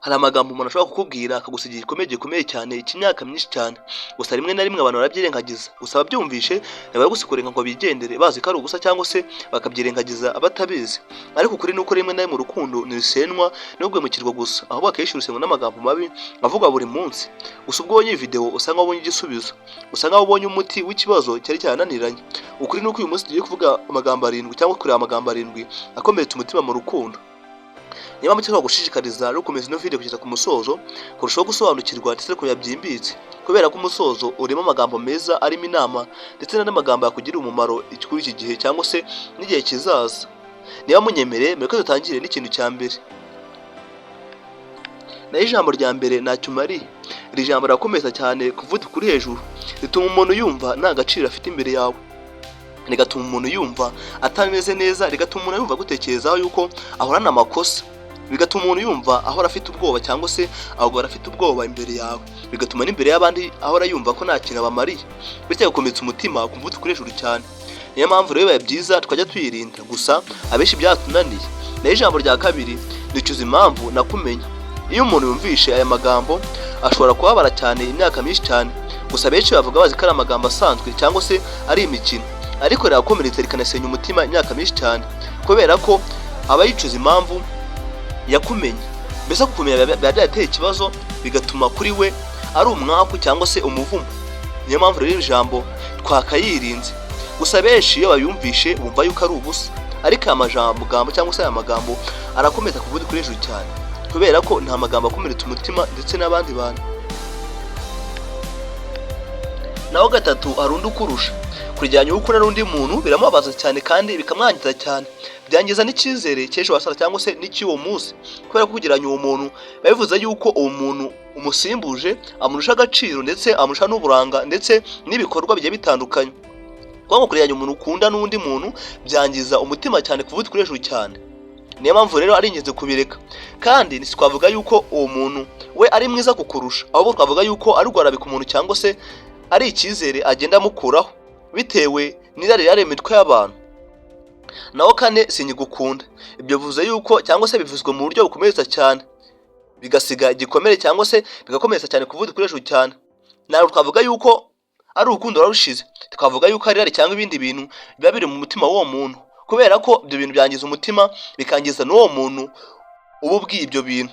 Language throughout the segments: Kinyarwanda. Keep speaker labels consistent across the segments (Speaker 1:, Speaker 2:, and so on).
Speaker 1: Hari amagambo umuntu ashobora kukubwira akagusigira gikomeye cyane cy'imyaka myinshi cyane, gusa rimwe na rimwe abantu barabyirengagiza, gusa ababyumvishe ntibari gusikureka ngo bigendere bazi ko ari ubusa cyangwa se bakabyirengagiza batabizi. Ariko kuri nuko rimwe na rimwe urukundo ntirusenwa no guhemukirwa gusa, ahubwo akenshi rusenwa n'amagambo mabi avuga buri munsi. Gusa ubwo ubonye iyi video usanga ubonye igisubizo, usanga ubonye umuti w'ikibazo cyari cyarananiranye. Ukuri nuko uyu munsi tugiye kuvuga amagambo 7 cyangwa kureba amagambo 7 akomeretsa umutima mu rukundo. Niba mucyangwa gushishikariza no gukomeza ino video kugeza ku musozo, kurushaho gusobanukirwa ndetse no kuyabyimbitse, kubera ko umusozo urimo amagambo meza arimo inama ndetse n'amagambo yakugirira umumaro kuri iki gihe cyangwa se n'igihe kizaza. Niba munyemere mureke dutangire n'ikintu cya mbere. Na ijambo rya mbere ntacyo mari. Iri jambo rakomeza cyane kuvuga kuri hejuru, rituma umuntu yumva nta gaciro afite imbere yawe, rigatuma umuntu yumva atameze neza, rigatuma umuntu yumva gutekerezaho yuko ahorana amakosa, bigatuma umuntu yumva ahora afite ubwoba cyangwa se ahora afite ubwoba imbere yawe, bigatuma n'imbere y'abandi ahora yumva ko nta kintu abamariye, bityo gukometsa umutima kumvuga kuri hejuru cyane. Niyo mpamvu rero biba byiza twajya twirinda, gusa abenshi byatunaniye. Na ijambo rya kabiri nicuza impamvu nakumenya. Iyo umuntu yumvishe aya magambo ashobora kubabara cyane imyaka myinshi cyane, gusa benshi bavuga bazi ko ari amagambo asanzwe cyangwa se ari imikino, ariko rirakomeretsa rikanasenya umutima imyaka myinshi cyane, kubera ko aba yicuza impamvu yakumenye. Mbese kukumenya biba byateye ikibazo, bigatuma kuri we ari umwaku cyangwa se umuvumo. Niyo mpamvu rero iri jambo twakayirinze, gusa benshi iyo bayumvishe bumva yuko ari ubusa, ariko aya magambo cyangwa se aya magambo arakomeza kuvuga kuri hejuru cyane, kubera ko nta magambo akomeretsa umutima ndetse n'abandi bantu. Naho gatatu hari undi ukurusha. Kurijyanye uko n'undi muntu biramubabaza cyane kandi bikamwangiza cyane, byangiza n'icyizere cy'ejo hazaza cyangwa se n'icy'uwo munsi, kubera ko kugiranya uwo muntu bivuze yuko uwo muntu umusimbuje, amurusha agaciro ndetse amurusha n'uburanga ndetse n'ibikorwa bigiye bitandukanye. Kuko kurijyanya umuntu ukunda n'undi muntu byangiza umutima cyane kuvuga kuri hejuru cyane. Niyo mpamvu rero ari ingenzi kubireka, kandi ntitwavuga yuko uwo muntu we ari mwiza kukurusha, ahubwo twavuga yuko ari ugwarabika umuntu cyangwa se ari icyizere agenda amukuraho bitewe n'irari imitwe y'abantu. Naho kane sinyigukunda. Ibyo bivuze yuko cyangwa se bivuzwe mu buryo bukomeretsa cyane, bigasiga igikomere cyangwa se bigakomeretsa cyane kuvuga kuri hejuru cyane. Naho twavuga yuko ari urukundo rwarushize, twavuga yuko ari irari cyangwa ibindi bintu biba biri mu mutima w'uwo muntu, kubera ko ibyo bintu byangiza umutima bikangiza n'uwo muntu uba ubwiye ibyo bintu.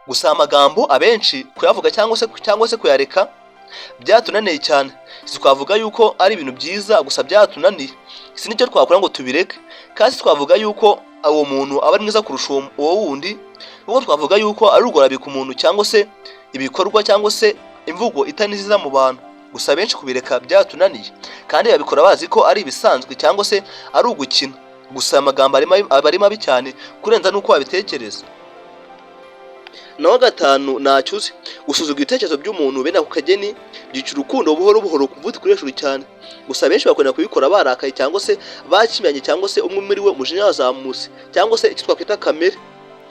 Speaker 1: Gusa amagambo abenshi kuyavuga cyangwa se kuyareka byatunaniye cyane. Twavuga yuko ari ibintu byiza, gusa byatunaniye. Si nicyo twakora ngo tubireke, kandi twavuga yuko uwo muntu aba ari mwiza kurusha uwo wundi, kuko twavuga yuko ari ugorabika umuntu cyangwa se ibikorwa cyangwa se imvugo itaniziza mu bantu. Gusa benshi kubireka byatunaniye, kandi babikora bazi ko ari ibisanzwe cyangwa se ari ugukina. Gusa amagambo ari mabi cyane kurenza nuko wabitekereza. Naho gatanu nacyuze. Gusuzugura ibitekerezo by'umuntu bene ako kageni byica urukundo buhoro buhoro kuvuga kuri hejuru cyane. Gusa benshi bakunda kubikora barakaye cyangwa se bakimyanye cyangwa se umwe muri we umujinya wazamutse cyangwa se icyo twakwita kamere.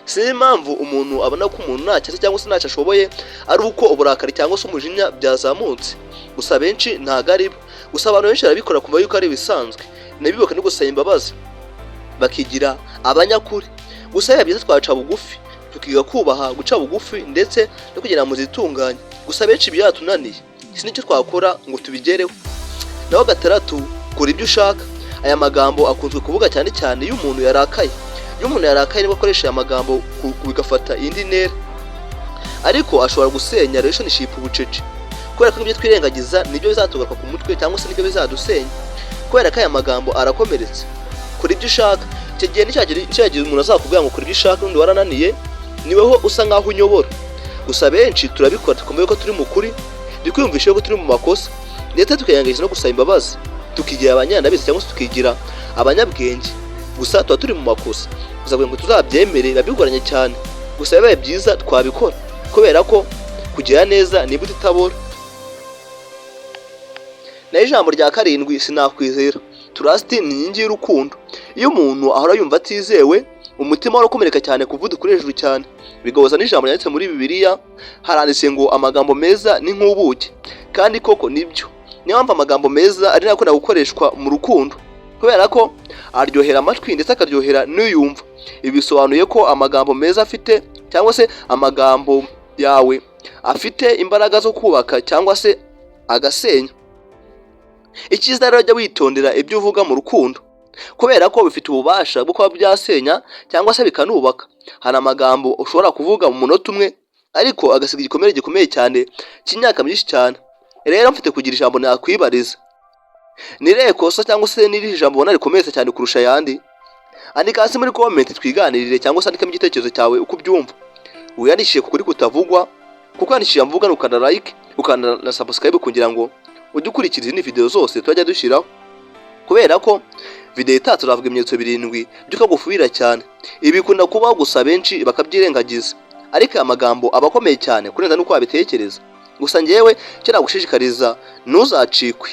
Speaker 1: Si impamvu umuntu abona ko umuntu ntacyo cyangwa se ntacyo ashoboye ari uko uburakari cyangwa se umujinya byazamutse. Gusa benshi ntago ari bo. Gusa abantu benshi barabikora kumva yuko ari bisanzwe, nabibuka no gusaba imbabazi bakigira abanyakuri. Gusa biba byiza twaca bugufi, tukiga kubaha guca bugufi ndetse no kugira mu zitunganye. Gusa benshi byatunaniye, si nicyo twakora ngo tubigereho. Naho gatandatu kora ibyo ushaka. Aya magambo akunzwe kuvuga cyane cyane iyo umuntu yarakaye. Iyo umuntu yarakaye nibwo akoresha aya magambo bigafata indi ntera, ariko ashobora gusenya relationship bucece, kubera ko ibyo twirengagiza nibyo bizatugaruka ku mutwe cyangwa se nibyo bizadusenya, kubera ko aya magambo arakomeretsa. Kora ibyo ushaka. Icyo gihe nicyagize umuntu azakubwira ngo kora ibyo ushaka undi warananiye, niweho usa nkaho unyobora. Gusa benshi turabikora tukumva ko turi mu kuri, twiyumvishe ko turi mu makosa, ndetse tukayangiza no gusaba imbabazi, tukigira abanyanabizi cyangwa se tukigira abanyabwenge. Gusa tuba turi mu makosa, gusa ngo tuzabyemere babigoranye cyane. Gusa bibaye byiza twabikora, kubera ko kugira neza niba utitabora. Na ijambo rya karindwi sinakwizera. Trust ni inkingi y'urukundo. Iyo umuntu ahora yumva atizewe, umutima urakomereka cyane kuvuga kuri hejuru cyane. Bigahoza n'ijambo ryanditse muri Bibiliya, haranditse ngo amagambo meza ni nk'ubuki, kandi koko nibyo. Niyo mpamvu amagambo meza ari nakunda gukoreshwa mu rukundo, kubera ko aryohera amatwi ndetse akaryohera n'uyumva. Ibi bisobanuye ko amagambo meza afite cyangwa se amagambo yawe afite imbaraga zo kubaka cyangwa se agasenya. Icyiza rero jya witondera ibyo uvuga mu rukundo, kubera ko bifite ububasha bwo kuba byasenya cyangwa se bikanubaka. Hari amagambo ushobora kuvuga mu munota umwe ariko agasiga igikomere gikomeye cyane cy'imyaka myinshi cyane. Rero mfite kugira ijambo nakwibariza, ni irihe kosa cyangwa se ni irihe jambo ubona rikomeye cyane kurusha ayandi? Andika hasi muri comment twiganirire, cyangwa se andikamo igitekerezo cyawe uko ubyumva. Wiyandikishe kuri kutavugwa, kuko yandikishije mvuga ukanda like ukanda na subscribe kugira ngo ujye ukurikira izindi video zose tujya dushyiraho, kubera ko video itaha turavuga ibimenyetso 7 by'uko gufuhira cyane. Ibi bikunda kuba gusa benshi bakabyirengagiza, ariko aya magambo aba akomeye cyane kurenza nuko wabitekereza. Gusa njyewe cyo nagushishikariza ntuzacikwe.